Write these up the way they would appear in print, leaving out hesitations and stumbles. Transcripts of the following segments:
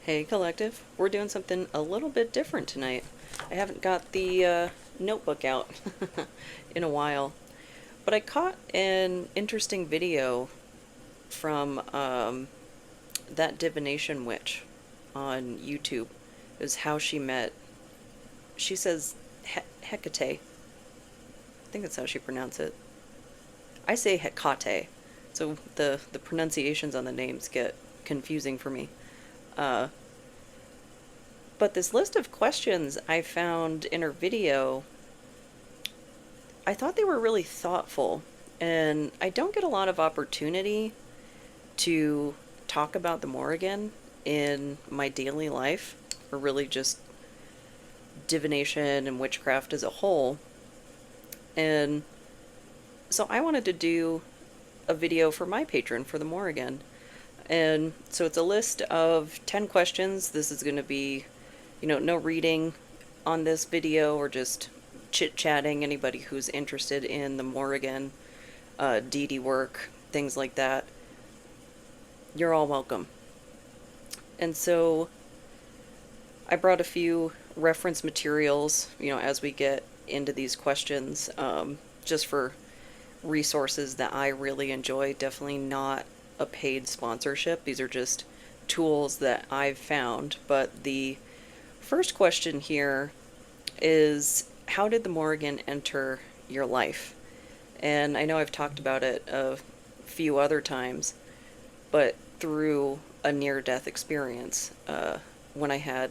Hey, Collective. We're doing something a little bit different tonight. I haven't got the notebook out in a while, but I caught an interesting video from that divination witch on YouTube. It was how she met. She says Hecate. I think that's how she pronounced it. I say Hecate, so the pronunciations on the names get confusing for me. Uh, But this list of questions I found in her video, I thought they were really thoughtful. And I don't get a lot of opportunity to talk about the Morrigan in my daily life, or really just divination and witchcraft as a whole. And so I wanted to do a video for my patron for the Morrigan. And so it's a list of 10 questions. This is going to be, no reading on this video or just chit-chatting. Anybody who's interested in the Morrigan, deity work, things like that, you're all welcome. And so I brought a few reference materials, as we get into these questions, just for resources that I really enjoy. Definitely not a paid sponsorship. These are just tools that I've found. But the first question here is, how did the Morrigan enter your life? And I know I've talked about it a few other times, but through a near-death experience, when I had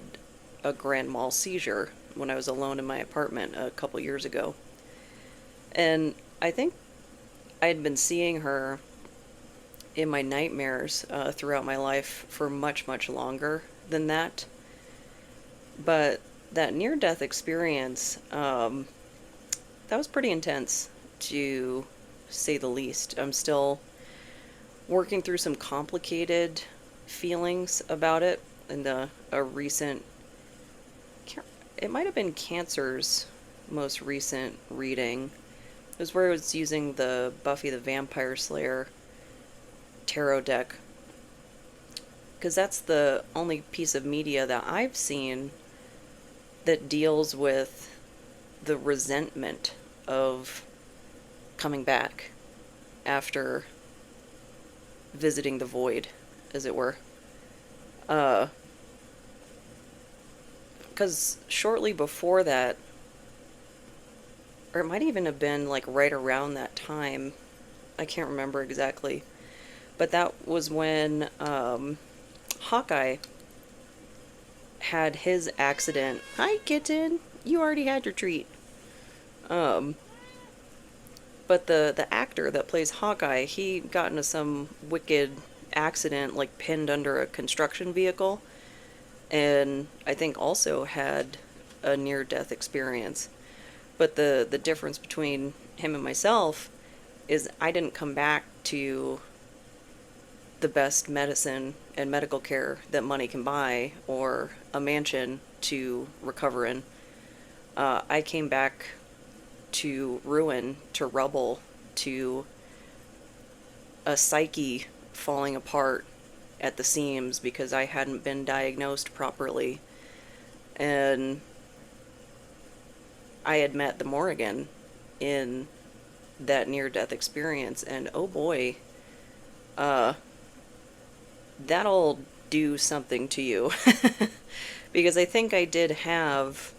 a grand mal seizure when I was alone in my apartment a couple years ago. And I think I had been seeing her in my nightmares throughout my life for much, much longer than that. But that near-death experience, that was pretty intense, to say the least. I'm still working through some complicated feelings about it. And a recent, it might have been Cancer's most recent reading, it was where I was using the Buffy the Vampire Slayer tarot deck, because that's the only piece of media that I've seen that deals with the resentment of coming back after visiting the void, as it were. Because shortly before that, or it might even have been like right around that time, I can't remember exactly, but that was when Hawkeye had his accident. Hi, kitten. You already had your treat. Um, but the actor that plays Hawkeye, he got into some wicked accident, like pinned under a construction vehicle, and I think also had a near-death experience. But the difference between him and myself is I didn't come back to the best medicine and medical care that money can buy, or a mansion to recover in. I came back to ruin, to rubble, to a psyche falling apart at the seams because I hadn't been diagnosed properly. And I had met the Morrigan in that near-death experience, and oh boy, uh, that'll do something to you. Because I think I did have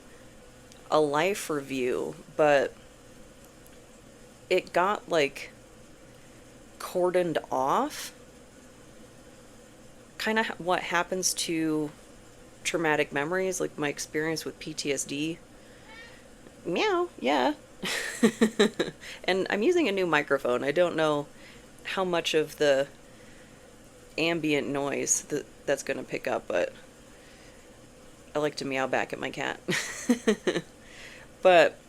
a life review, but it got like cordoned off. Kind of what happens to traumatic memories, like my experience with PTSD. Meow, yeah. And I'm using a new microphone. I don't know how much of the ambient noise that's going to pick up, but I like to meow back at my cat. But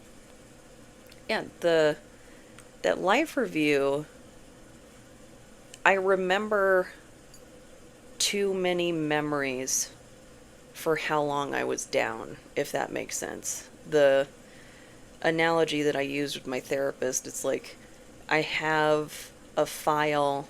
yeah, that life review, I remember too many memories for how long I was down, if that makes sense. The analogy that I used with my therapist, it's like I have a file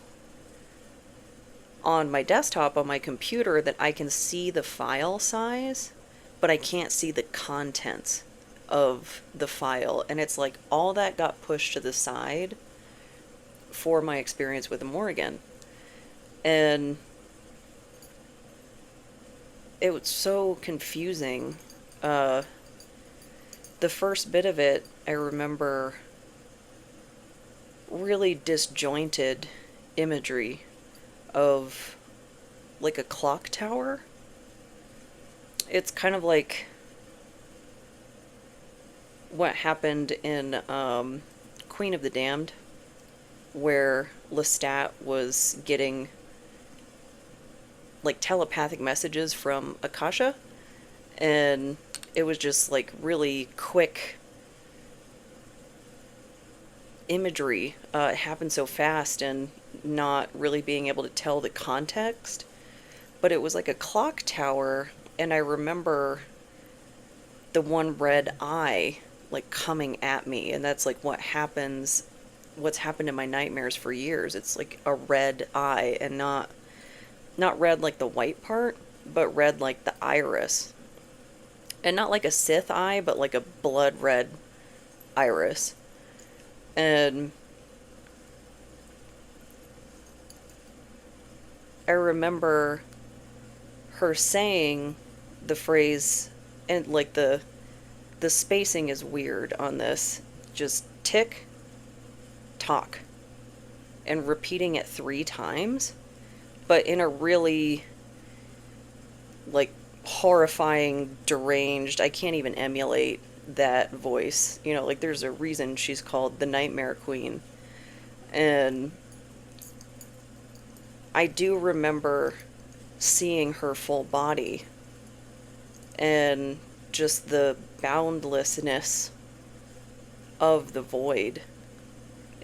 on my desktop on my computer that I can see the file size, but I can't see the contents of the file. And it's like all that got pushed to the side for my experience with the Morrigan. And it was so confusing. The first bit of it, I remember really disjointed imagery of like a clock tower. It's kind of like what happened in Queen of the Damned, where Lestat was getting like telepathic messages from Akasha, and it was just like really quick imagery. It happened so fast and not really being able to tell the context. But it was like a clock tower, and I remember the one red eye like coming at me, and that's like what's happened in my nightmares for years. It's like a red eye, and not red like the white part, but red like the iris. And not like a Sith eye, but like a blood red iris. And I remember her saying the phrase, and like the spacing is weird on this, just tick tock, and repeating it 3 times, but in a really like horrifying, deranged, I can't even emulate that voice. You know, like there's a reason she's called the Nightmare Queen. And I do remember seeing her full body and just the boundlessness of the void.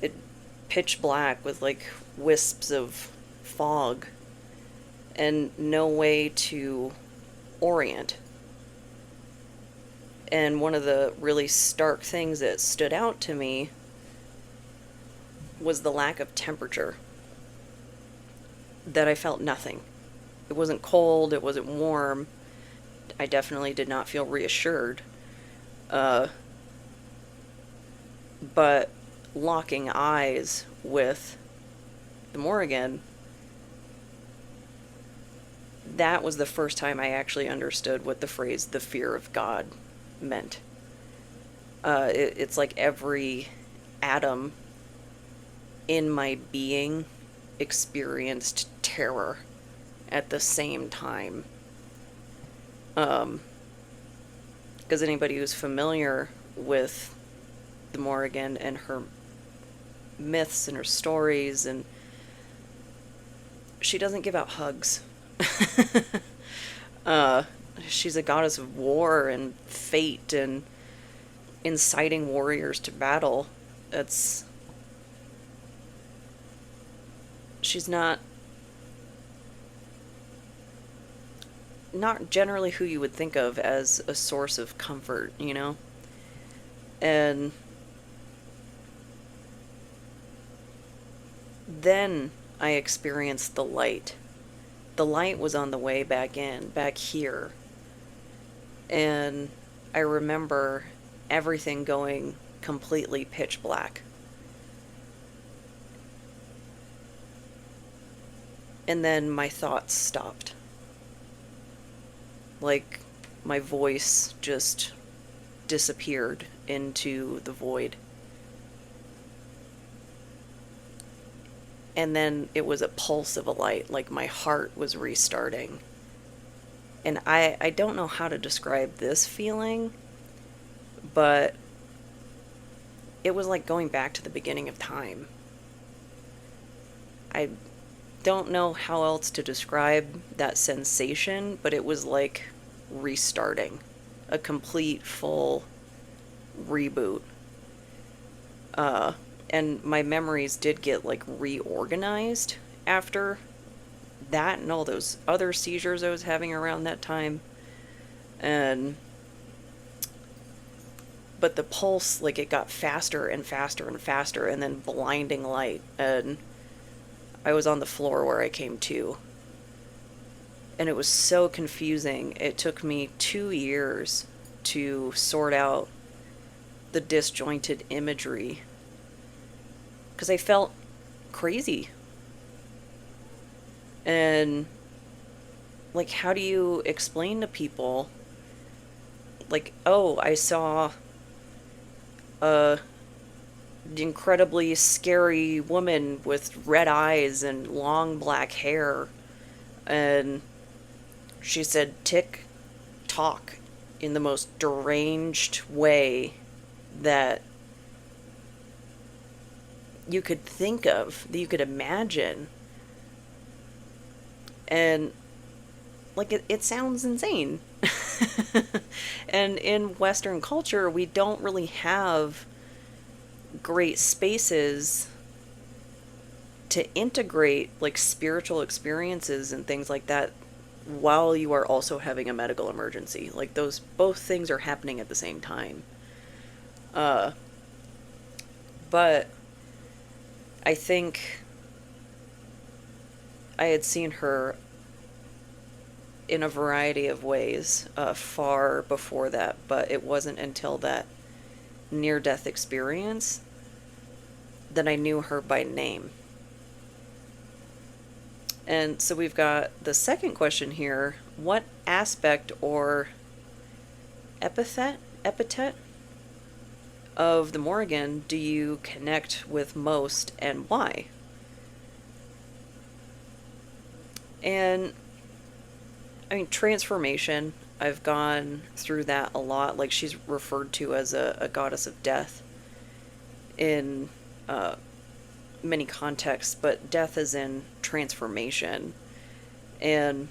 It pitch black with like wisps of fog and no way to orient. And one of the really stark things that stood out to me was the lack of temperature. That I felt nothing. It wasn't cold, it wasn't warm. I definitely did not feel reassured. But locking eyes with the Morrigan, that was the first time I actually understood what the phrase "the fear of God" meant. It's like every atom in my being experienced terror at the same time. Because anybody who's familiar with the Morrigan and her myths and her stories, and she doesn't give out hugs. She's a goddess of war and fate and inciting warriors to battle. She's not generally who you would think of as a source of comfort, you know? And then I experienced the light. The light was on the way back here. And I remember everything going completely pitch black. And then my thoughts stopped. Like my voice just disappeared into the void. And then it was a pulse of a light, like my heart was restarting. And I don't know how to describe this feeling, but it was like going back to the beginning of time. I don't know how else to describe that sensation, but it was like restarting. A complete, full reboot. And my memories did get like reorganized after that and all those other seizures I was having around that time. But the pulse, like, it got faster and faster and faster, and then blinding light, and I was on the floor where I came to. And it was so confusing. It took me 2 years to sort out the disjointed imagery because I felt crazy. And, like, how do you explain to people, like, oh, I saw a incredibly scary woman with red eyes and long black hair, and she said tick tock in the most deranged way that you could think of, that you could imagine. And, like, it sounds insane. And in Western culture, we don't really have great spaces to integrate, like, spiritual experiences and things like that while you are also having a medical emergency. Like, those both things are happening at the same time. Uh, but I think I had seen her in a variety of ways far before that, but it wasn't until that near death experience that I knew her by name. And so we've got the second question here. What aspect or epithet of the Morrigan do you connect with most, and why? And I mean, transformation, I've gone through that a lot. Like, she's referred to as a goddess of death in many contexts, but death is in transformation. And,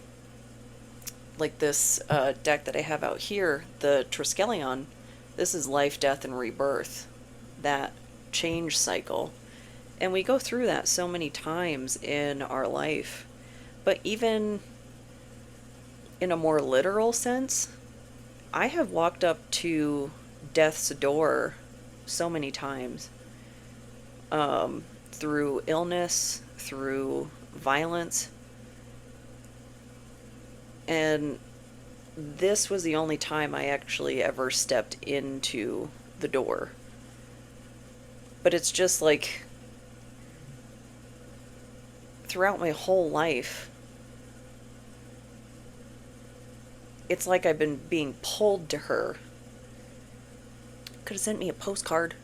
like, this deck that I have out here, the Triskelion, this is life, death, and rebirth, that change cycle. And we go through that so many times in our life. But even in a more literal sense, I have walked up to death's door so many times, through illness, through violence. And this was the only time I actually ever stepped into the door. But it's just like, throughout my whole life, it's like I've been being pulled to her. Could have sent me a postcard.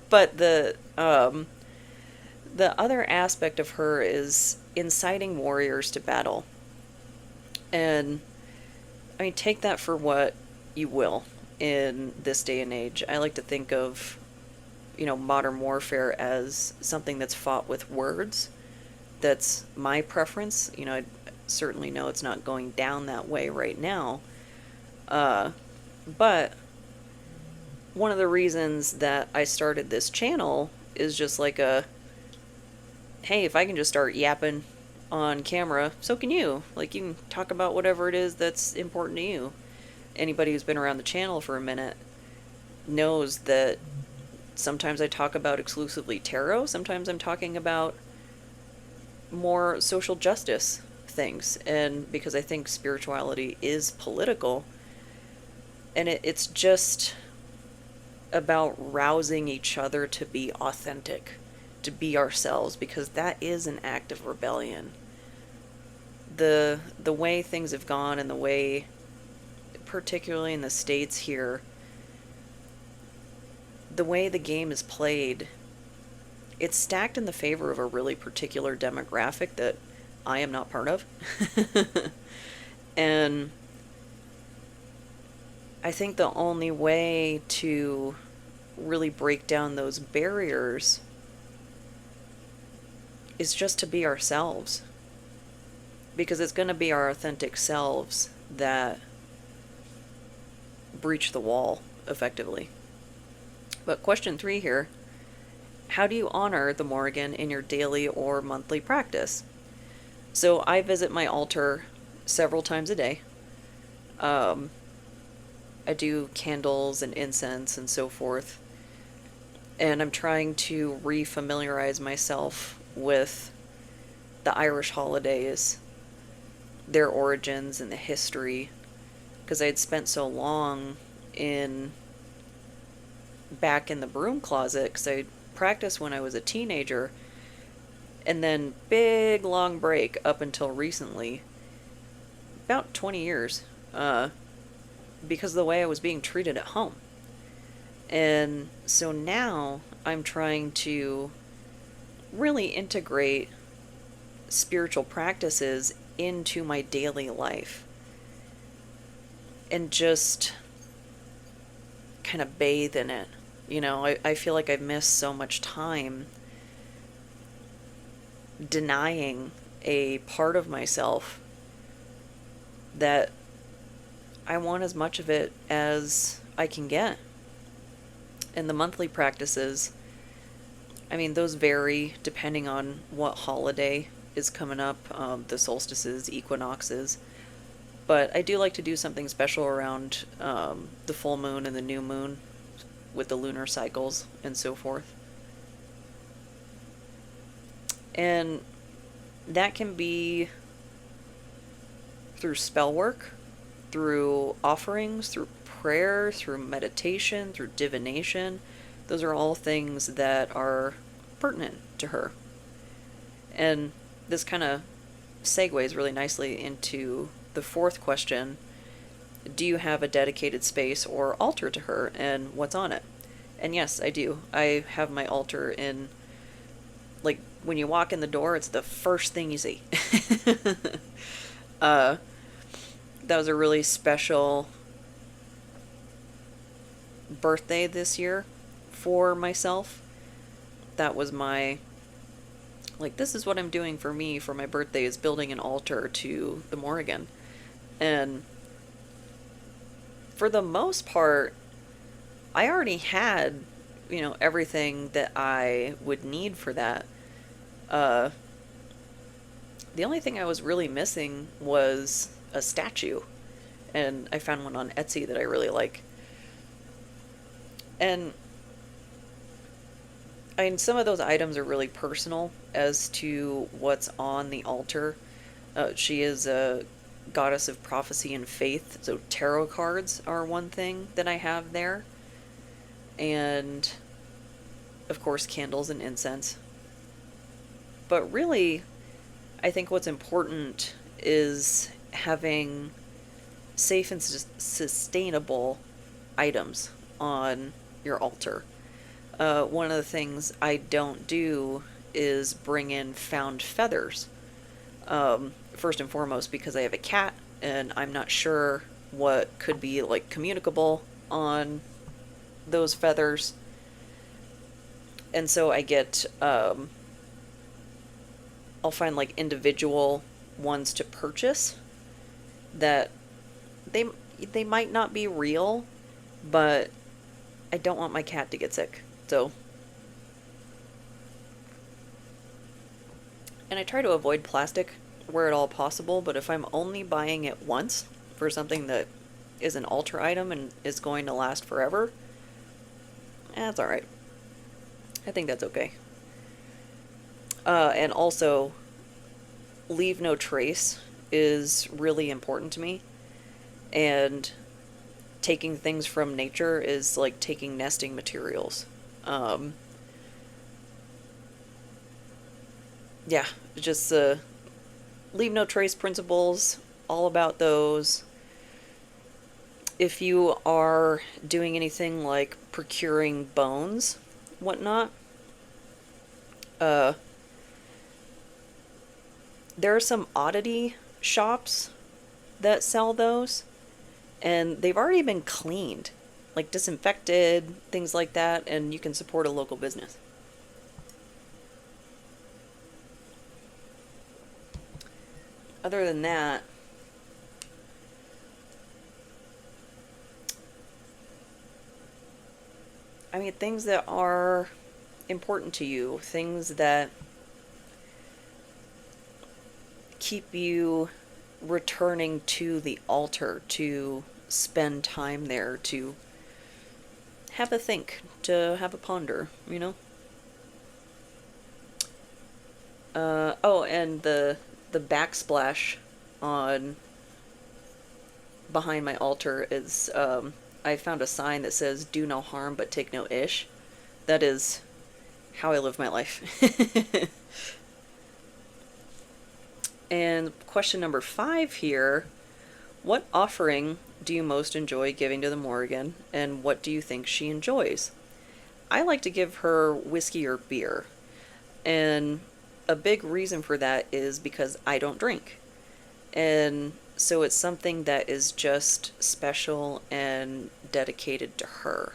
But the other aspect of her is inciting warriors to battle. And I mean, take that for what you will in this day and age. I like to think of, modern warfare as something that's fought with words. That's my preference. I certainly know it's not going down that way right now. But one of the reasons that I started this channel is just like hey, if I can just start yapping on camera, so can you. Like, you can talk about whatever it is that's important to you. Anybody who's been around the channel for a minute knows that sometimes I talk about exclusively tarot, sometimes I'm talking about more social justice things. And because I think spirituality is political, and it's just about rousing each other to be authentic, to be ourselves, because that is an act of rebellion. The way things have gone, and the way, particularly in the States here, the way the game is played, it's stacked in the favor of a really particular demographic that I am not part of. And I think the only way to really break down those barriers is just to be ourselves. Because it's going to be our authentic selves that breach the wall, effectively. But question 3 here, how do you honor the Morrigan in your daily or monthly practice? So I visit my altar several times a day. I do candles and incense and so forth. And I'm trying to refamiliarize myself with the Irish holidays their origins and the history, because I had spent so long in back in the broom closet because I practiced when I was a teenager, and then big long break up until recently, about 20 years, because of the way I was being treated at home. And so now I'm trying to really integrate spiritual practices into my daily life and just kind of bathe in it. You know, I feel like I've missed so much time denying a part of myself that I want as much of it as I can get. And the monthly practices, I mean, those vary depending on what holiday is coming up, the solstices, equinoxes. But I do like to do something special around the full moon and the new moon with the lunar cycles and so forth. And that can be through spell work, through offerings, through prayer, through meditation, through divination. Those are all things that are pertinent to her. And this kind of segues really nicely into the fourth question. Do you have a dedicated space or altar to her, and what's on it? And yes, I do. I have my altar in, like, when you walk in the door, it's the first thing you see. That was a really special birthday this year for myself. That was my, like, this is what I'm doing for me for my birthday, is building an altar to the Morrigan. And for the most part, I already had, you know, everything that I would need for that. The only thing I was really missing was a statue. And I found one on Etsy that I really like. And I mean, some of those items are really personal as to what's on the altar. She is a goddess of prophecy and faith, so tarot cards are one thing that I have there. And, of course, candles and incense. But really, I think what's important is having safe and sustainable items on your altar. One of the things I don't do is bring in found feathers. First and foremost, because I have a cat, and I'm not sure what could be, like, communicable on those feathers. And so I get, I'll find, like, individual ones to purchase that they might not be real, but I don't want my cat to get sick. So, and I try to avoid plastic where at all possible, but if I'm only buying it once for something that is an altar item and is going to last forever, that's alright. I think that's okay. And also, leave no trace is really important to me. And taking things from nature is like taking nesting materials. Yeah, just leave no trace principles, all about those. If you are doing anything like procuring bones, whatnot, there are some oddity shops that sell those, and they've already been cleaned, like disinfected, things like that, and you can support a local business. Other than that, I mean, things that are important to you, things that keep you returning to the altar, to spend time there, to have a think, to have a ponder, you know? Oh, and the backsplash on behind my altar is I found a sign that says "Do no harm, but take no ish." That is how I live my life. And question number 5 here: what offering do you most enjoy giving to the Morrigan, and what do you think she enjoys? I like to give her whiskey or beer, and a big reason for that is because I don't drink. And so it's something that is just special and dedicated to her.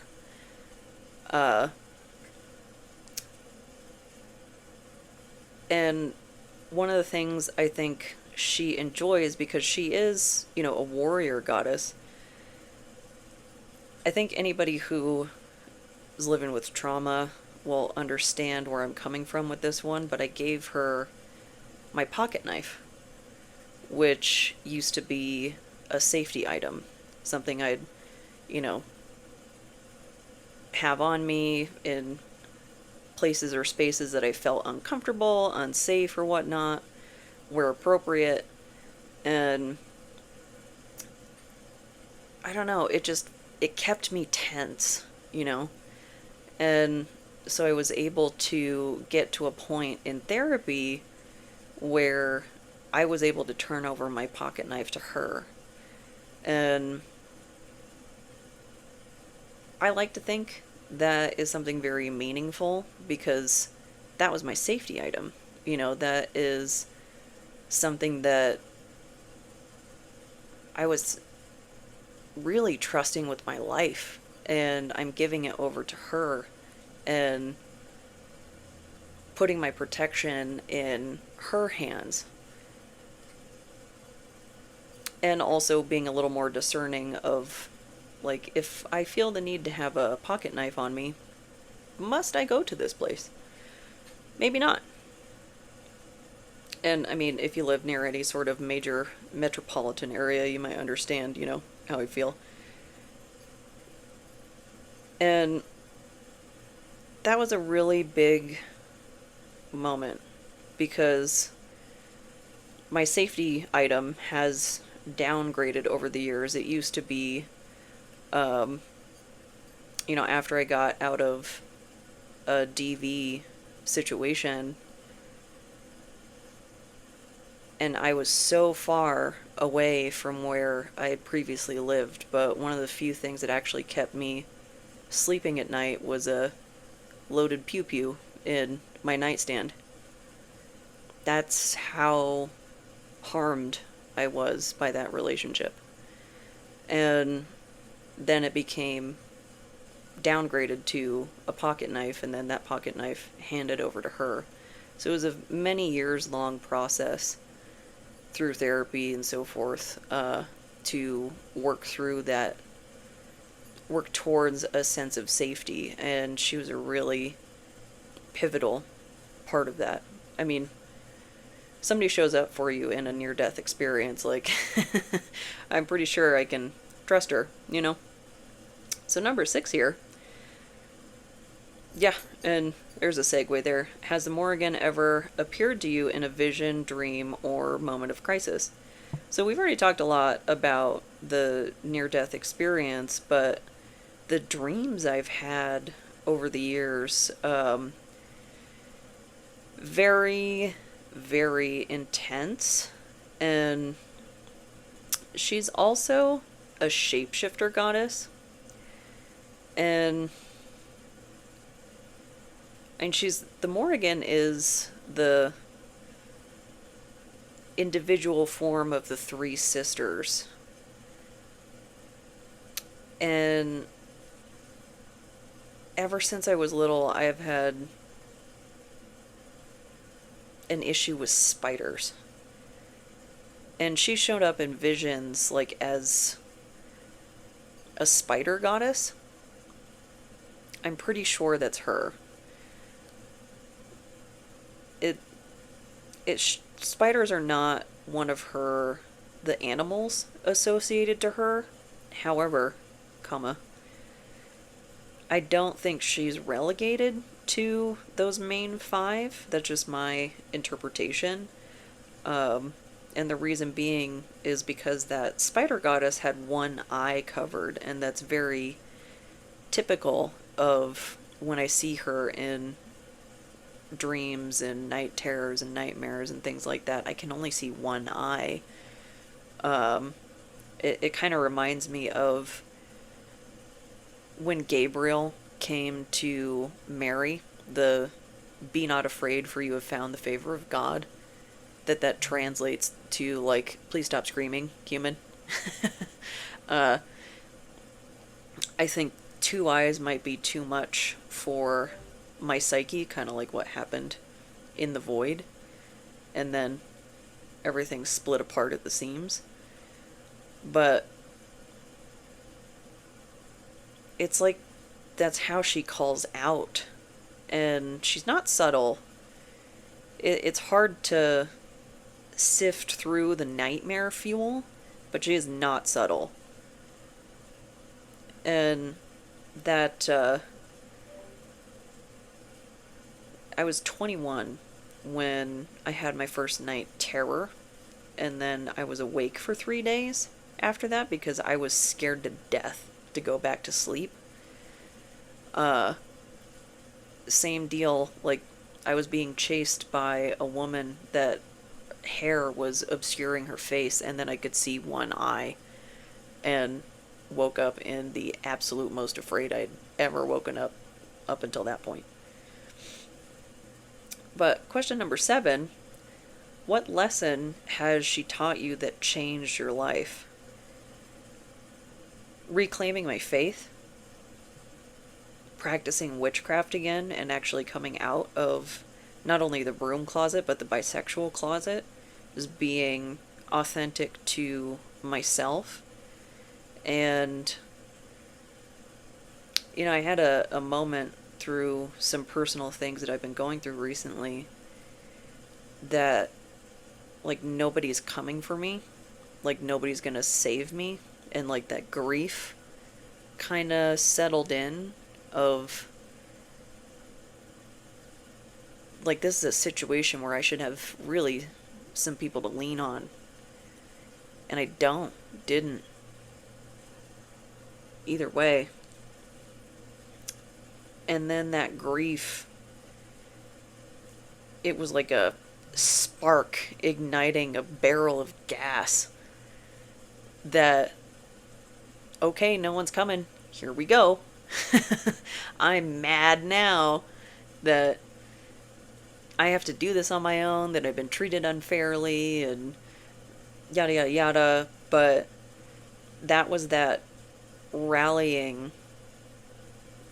Uh, and one of the things I think she enjoys, because she is, a warrior goddess, I think anybody who is living with trauma will understand where I'm coming from with this one, but I gave her my pocket knife, which used to be a safety item, something I'd, you know, have on me in places or spaces that I felt uncomfortable, unsafe, or whatnot, where appropriate. And I don't know, it kept me tense. And so I was able to get to a point in therapy where I was able to turn over my pocket knife to her. And I like to think that is something very meaningful, because that was my safety item. That is something that I was really trusting with my life, and I'm giving it over to her and putting my protection in her hands. And also being a little more discerning of, like, if I feel the need to have a pocket knife on me, must I go to this place? Maybe not. And I mean, if you live near any sort of major metropolitan area, you might understand, how I feel. And that was a really big moment, because my safety item has downgraded over the years. It used to be, after I got out of a DV situation, and I was so far away from where I had previously lived, but one of the few things that actually kept me sleeping at night was a loaded pew-pew in my nightstand. That's how harmed I was by that relationship. And then it became downgraded to a pocket knife, and then that pocket knife handed over to her. So it was a many years long process through therapy and so forth, to work through that, work towards a sense of safety. And she was a really pivotal part of that. I mean, somebody shows up for you in a near-death experience, like, I'm pretty sure I can trust her. So number 6 here. Yeah, and there's a segue there. Has the Morrigan ever appeared to you in a vision, dream, or moment of crisis? So we've already talked a lot about the near-death experience, but the dreams I've had over the years, very, very intense. And she's also a shapeshifter goddess. And the Morrigan is the individual form of the 3 sisters. And ever since I was little, I have had an issue with spiders. And she showed up in visions, like, as a spider goddess. I'm pretty sure that's her. Spiders are not one of the animals associated to her. However, I don't think she's relegated to those main 5. That's just my interpretation. And the reason being is because that spider goddess had one eye covered, and that's very typical of when I see her in dreams and night terrors and nightmares and things like that. I can only see one eye. It kind of reminds me of when Gabriel came to Mary, the "Be not afraid, for you have found the favor of God." That translates to, like, "Please stop screaming, human." uh, I think two eyes might be too much for my psyche, kind of like what happened in the void, and then everything split apart at the seams. But it's like that's how she calls out, and she's not subtle. It's hard to sift through the nightmare fuel, but she is not subtle. And that I was 21 when I had my first night terror, and then I was awake for 3 days after that because I was scared to death to go back to sleep. Uh, Same deal, like, I was being chased by a woman that hair was obscuring her face, and then I could see one eye, and woke up in the absolute most afraid I'd ever woken up until that point. But question number 7, what lesson has she taught you that changed your life? Reclaiming my faith, practicing witchcraft again, and actually coming out of not only the broom closet but the bisexual closet, is being authentic to myself. And I had a moment through some personal things that I've been going through recently that, like, nobody's coming for me, like nobody's gonna save me, and like that grief kind of settled in of, like, this is a situation where I should have really some people to lean on, and I didn't. Either way. And then that grief, it was like a spark igniting a barrel of gas that, okay, no one's coming, here we go. I'm mad now that I have to do this on my own, that I've been treated unfairly, and yada yada yada. But that was that rallying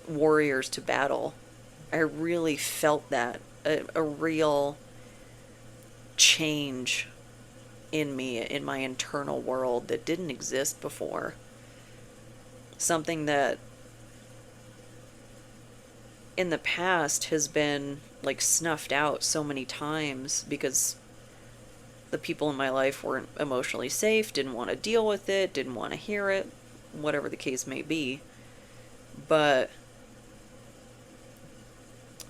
warriors to battle. I really felt that. A real change in me, in my internal world, that didn't exist before. Something that in the past has been, like, snuffed out so many times because the people in my life weren't emotionally safe, didn't want to deal with it, didn't want to hear it, whatever the case may be. But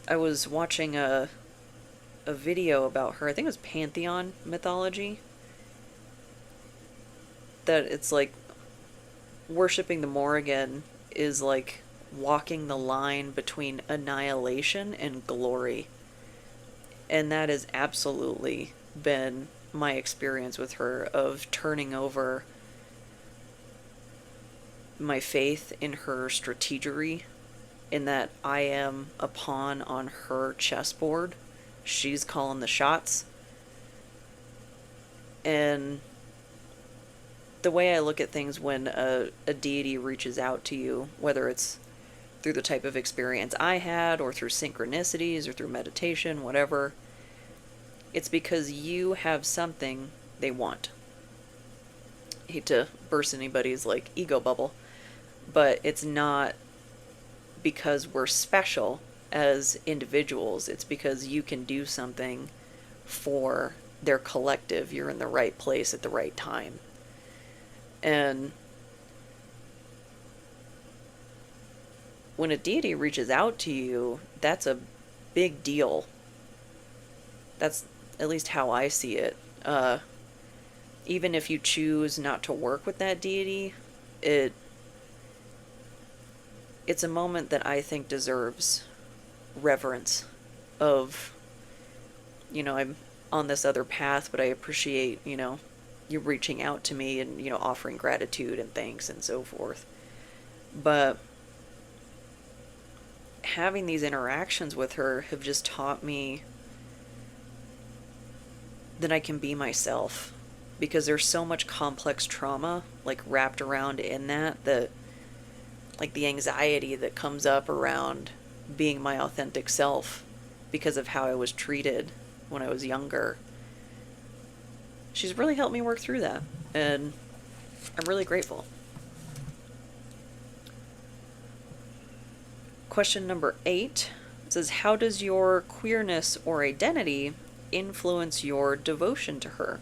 I was watching a video about her, I think it was Pantheon mythology, that it's like worshipping the Morrigan is like walking the line between annihilation and glory. And that has absolutely been my experience with her, of turning over my faith in her strategery, in that I am a pawn on her chessboard. She's calling the shots. And the way I look at things when a deity reaches out to you, whether it's through the type of experience I had, or through synchronicities, or through meditation, whatever, it's because you have something they want. I hate to burst anybody's, like, ego bubble, but it's not because we're special as individuals. It's because you can do something for their collective. You're in the right place at the right time. And when a deity reaches out to you, that's a big deal. That's at least how I see it. even if you choose not to work with that deity, it it's a moment that I think deserves reverence of, I'm on this other path, but I appreciate, you reaching out to me and, offering gratitude and thanks and so forth. But having these interactions with her have just taught me that I can be myself, because there's so much complex trauma like wrapped around in that like the anxiety that comes up around being my authentic self because of how I was treated when I was younger. She's really helped me work through that, and I'm really grateful. Question number 8 says, how does your queerness or identity influence your devotion to her?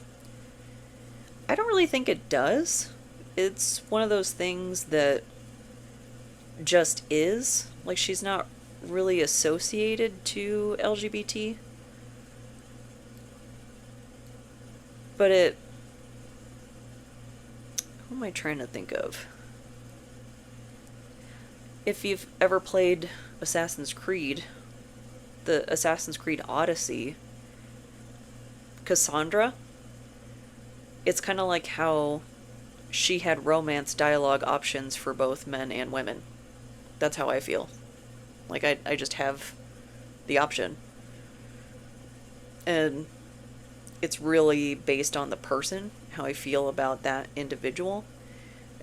I don't really think it does. It's one of those things that just is. Like, she's not really associated to LGBT. But who am I trying to think of? If you've ever played Assassin's Creed, the Assassin's Creed Odyssey, Cassandra, it's kind of like how she had romance dialogue options for both men and women. That's how I feel. Like, I just have the option. And it's really based on the person, how I feel about that individual.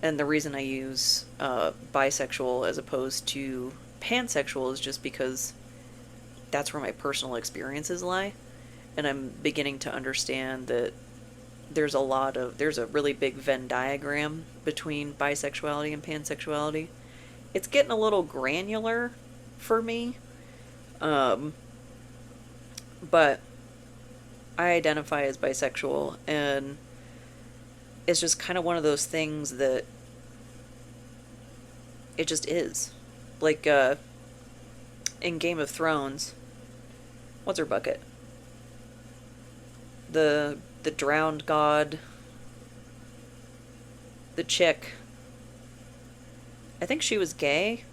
And the reason I use bisexual as opposed to pansexual is just because that's where my personal experiences lie. And I'm beginning to understand that there's a really big Venn diagram between bisexuality and pansexuality. It's getting a little granular for me. But I identify as bisexual, and it's just kind of one of those things that it just is. Like, in Game of Thrones, what's her bucket? The drowned god, the chick. I think she was gay,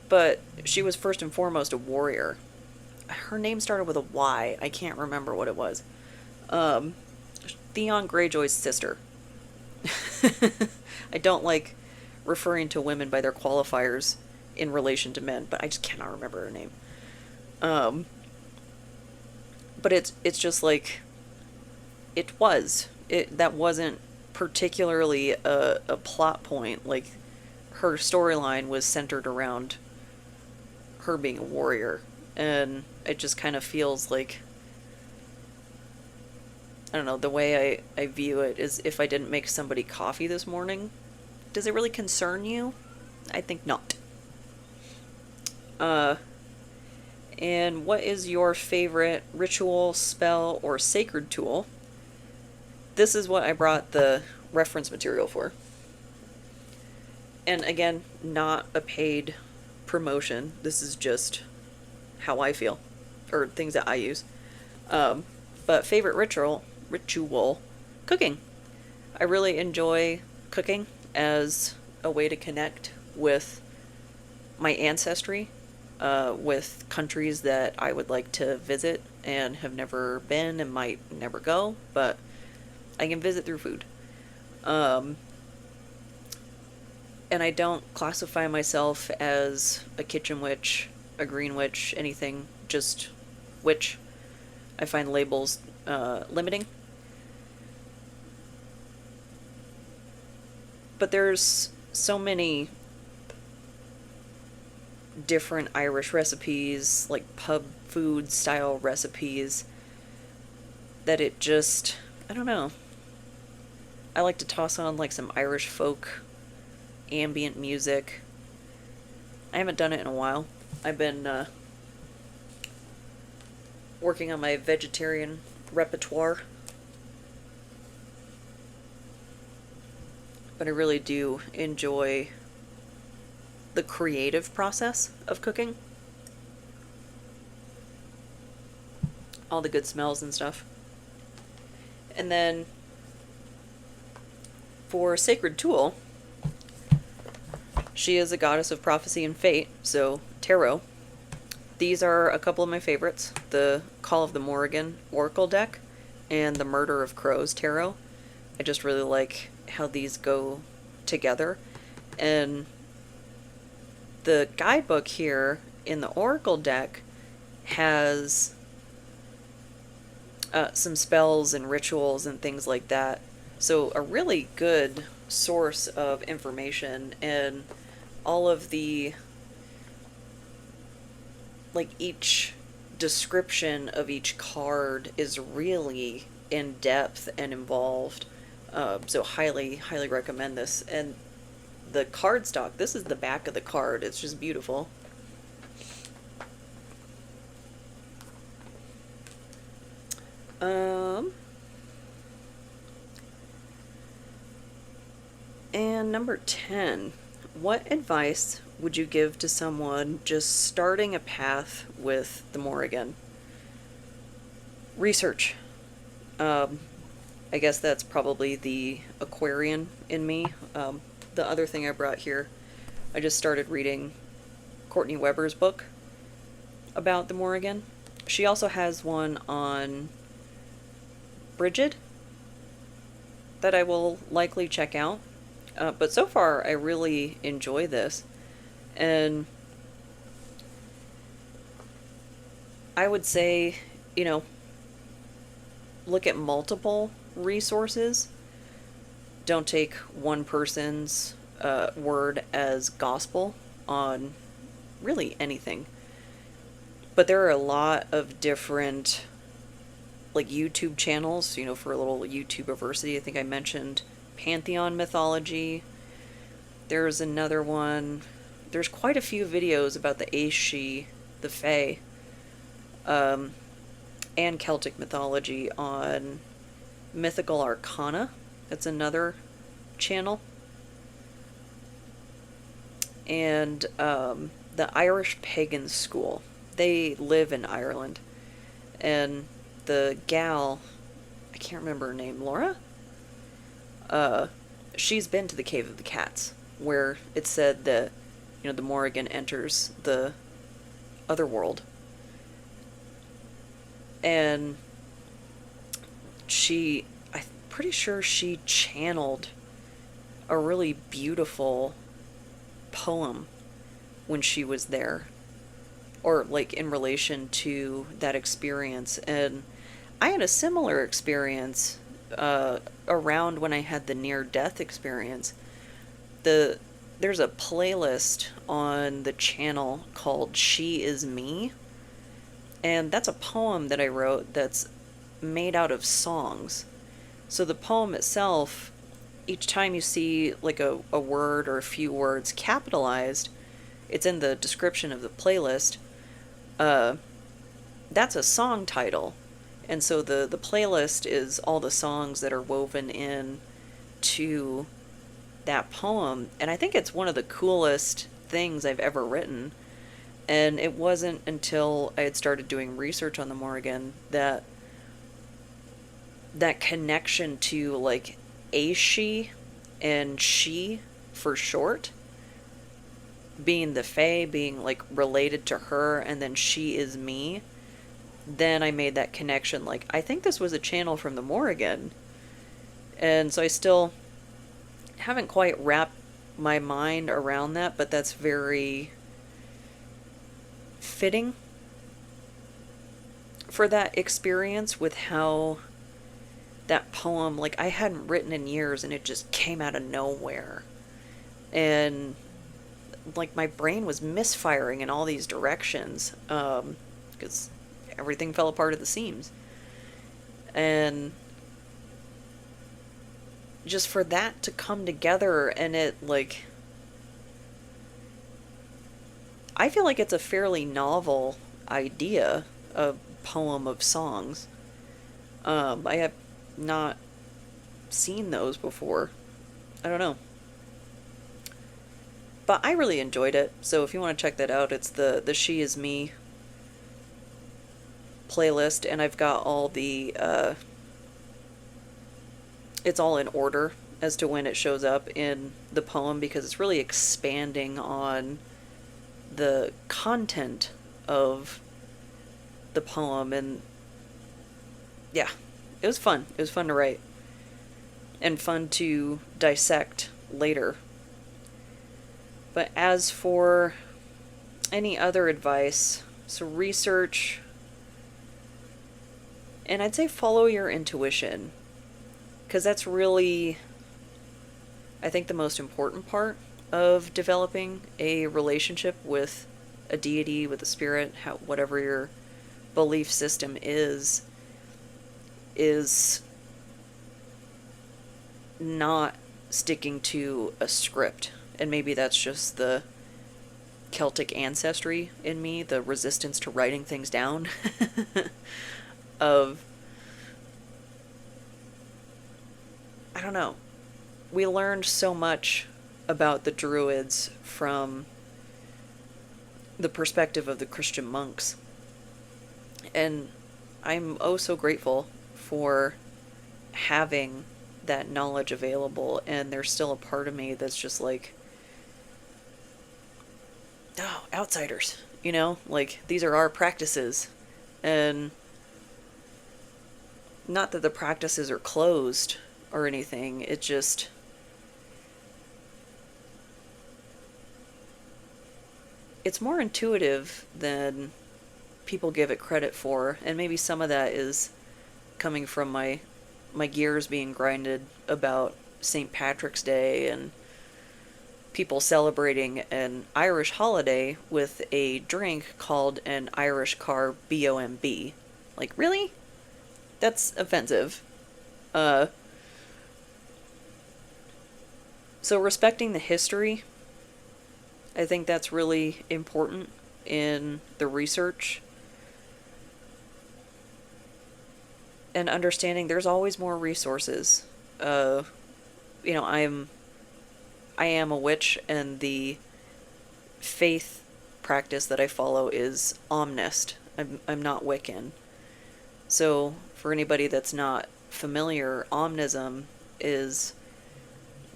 but she was first and foremost a warrior. Her name started with a Y. I can't remember what it was. Theon Greyjoy's sister. I don't like referring to women by their qualifiers in relation to men, but I just cannot remember her name. But it's just like, that wasn't particularly a plot point. Like, her storyline was centered around her being a warrior, and it just kind of feels like, I don't know, the way I view it is, if I didn't make somebody coffee this morning, does it really concern you? I think not. And what is your favorite ritual, spell, or sacred tool? This is what I brought the reference material for. And again, not a paid promotion. This is just how I feel, or things that I use. But favorite ritual, cooking. I really enjoy cooking as a way to connect with my ancestry, with countries that I would like to visit and have never been and might never go, but I can visit through food. And I don't classify myself as a kitchen witch, a green witch, anything, just witch. I find labels limiting. But there's so many different Irish recipes, like pub food style recipes, that it just, I don't know. I like to toss on like some Irish folk ambient music. I haven't done it in a while. I've been working on my vegetarian repertoire. But I really do enjoy the creative process of cooking. All the good smells and stuff. And then for Sacred Tool, she is a goddess of prophecy and fate, so tarot. These are a couple of my favorites: the Call of the Morrigan Oracle deck and the Murder of Crows tarot. I just really like how these go together. And the guidebook here in the Oracle deck has some spells and rituals and things like that. So a really good source of information, and all of the, like, each description of each card is really in depth and involved. So highly recommend this. And the cardstock, this is the back of the card. It's just beautiful. And number 10, what advice would you give to someone just starting a path with the Morrigan? Research. I guess that's probably the Aquarian in me. The other thing I brought here, I just started reading Courtney Weber's book about the Morrigan. She also has one on Bridget that I will likely check out. But so far, I really enjoy this. And I would say, look at multiple resources. Don't take one person's word as gospel on really anything. But there are a lot of different, like, YouTube channels, for a little YouTube diversity. I think I mentioned Pantheon Mythology. There's another one. There's quite a few videos about the Aishi, the Fae, and Celtic mythology on Mythical Arcana. That's another channel. And the Irish Pagan School. They live in Ireland. And the gal, I can't remember her name, Laura? She's been to the Cave of the Cats, where it said that, the Morrigan enters the other world. And I'm pretty sure she channeled a really beautiful poem when she was there, or like in relation to that experience. And I had a similar experience around when I had the near-death experience. There's a playlist on the channel called She Is Me, and that's a poem that I wrote that's made out of songs. So the poem itself, each time you see like a word or a few words capitalized, it's in the description of the playlist. That's a song title. And so the playlist is all the songs that are woven in to that poem. And I think it's one of the coolest things I've ever written. And it wasn't until I had started doing research on the Morrigan that connection to, like, Aishi and she for short, being the Fae, being, like, related to her, and then She Is Me, then I made that connection. Like, I think this was a channel from the Morrigan. And so I still haven't quite wrapped my mind around that, but that's very fitting for that experience, with how that poem, like, I hadn't written in years and it just came out of nowhere. And, like, my brain was misfiring in all these directions, because everything fell apart at the seams. And just for that to come together, and it, like, I feel like it's a fairly novel idea, a poem of songs. I have not seen those before. I don't know. But I really enjoyed it, so if you want to check that out, it's the She Is Me playlist, and I've got all the it's all in order as to when it shows up in the poem because it's really expanding on the content of the poem. And yeah, it was fun. It was fun to write and fun to dissect later. But as for any other advice, so research, and I'd say follow your intuition, because that's really, I think, the most important part of developing a relationship with a deity, with a spirit, whatever your belief system is not sticking to a script. And maybe that's just the Celtic ancestry in me, the resistance to writing things down. Of, I don't know, we learned so much about the Druids from the perspective of the Christian monks. And I'm oh so grateful for having that knowledge available, and there's still a part of me that's just like, oh, outsiders, like, these are our practices. And not that the practices are closed or anything, it just, it's more intuitive than people give it credit for, and maybe some of that is coming from my gears being grinded about St. Patrick's Day and people celebrating an Irish holiday with a drink called an Irish Car BOMB. Like, really? That's offensive. So respecting the history, I think that's really important in the research. And understanding there's always more resources. I am a witch, and the faith practice that I follow is Omnist. I'm not Wiccan. So for anybody that's not familiar, Omnism is,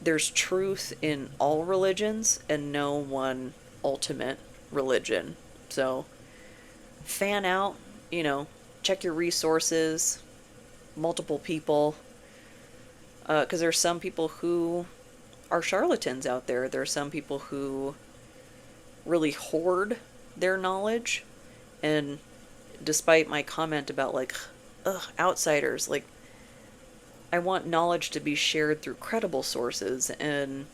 there's truth in all religions and no one ultimate religion. So fan out, check your resources, multiple people, because there's some people who are charlatans out there. There are some people who really hoard their knowledge, and despite my comment about, like, ugh, outsiders, like, I want knowledge to be shared through credible sources and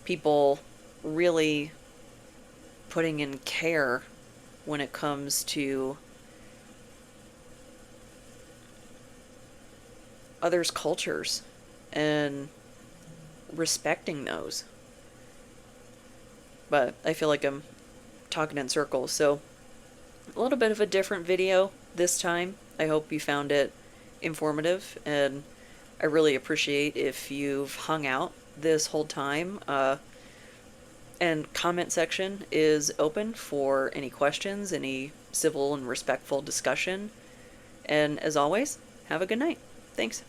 people really putting in care when it comes to others' cultures and respecting those. But I feel like I'm talking in circles, so a little bit of a different video this time. I hope you found it informative, and I really appreciate if you've hung out this whole time. And comment section is open for any questions, any civil and respectful discussion. And as always, have a good night. Thanks.